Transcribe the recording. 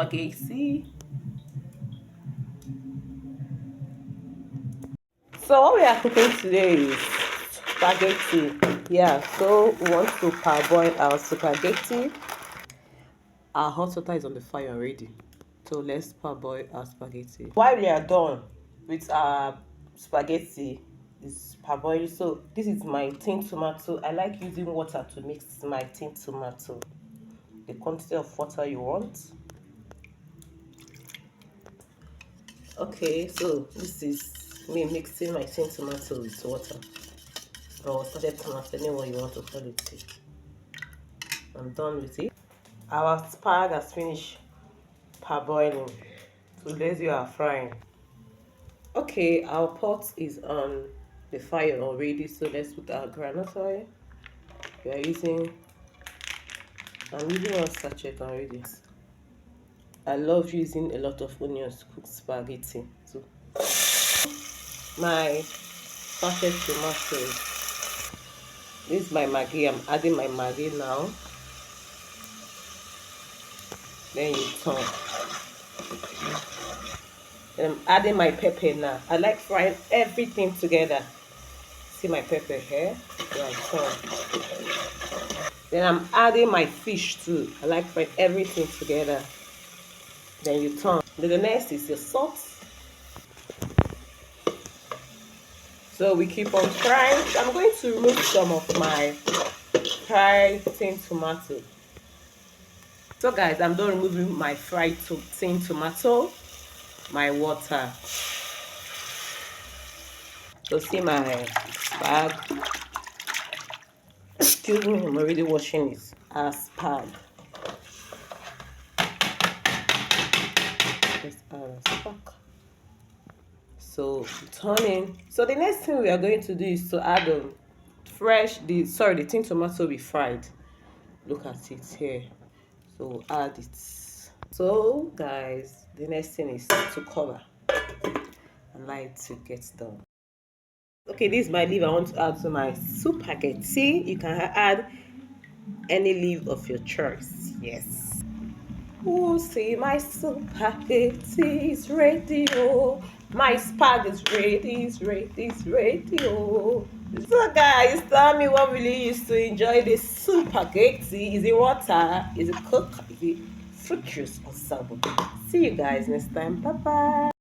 spaghetti. So what we are cooking today is spaghetti. Yeah, so we want to parboil our spaghetti. Our hot water is on the fire already. So let's parboil our spaghetti. While we are done with our spaghetti, is parboiling. So this is my tin tomato. I like using water to mix my tin tomato. The quantity of water you want. Okay, so this is me mixing my tin tomato with water. Or started tomato, anyone you want to call it. I'm done with it. Our spag has finished parboiling. So let's do our frying. Okay, our pot is on the fire already, so let's put our granite oil. We are using, I'm using one sachet already. I love using a lot of onions to cook spaghetti. So my sachet tomatoes. This is my Maggi. I'm adding my Maggi now. Then you turn. Then I'm adding my pepper now. I like frying everything together. See my pepper here? Yeah, I turn. Then I'm adding my fish too. I like frying everything together. Then you turn. Then the next is your salt. So we keep on frying. So I'm going to remove some of my fried tin tomato. So guys, I'm done removing my fried tin tomato, my water. So see my bag. Excuse me, I'm already washing it as spag. So turning. So the next thing we are going to do is to add the tin tomato we fried. Look at it here. So add it. So guys, the next thing is to cover and allow it to get done. Okay, this is my leaf I want to add to my spaghetti. You can add any leaf of your choice. Yes. Oh, see, my spaghetti is ready. Oh, my spag is ready. Oh. So, guys, tell me what will you use to enjoy this spaghetti? Is it water? Is it cook? Is it fruit juice or something? See you guys next time. Bye bye.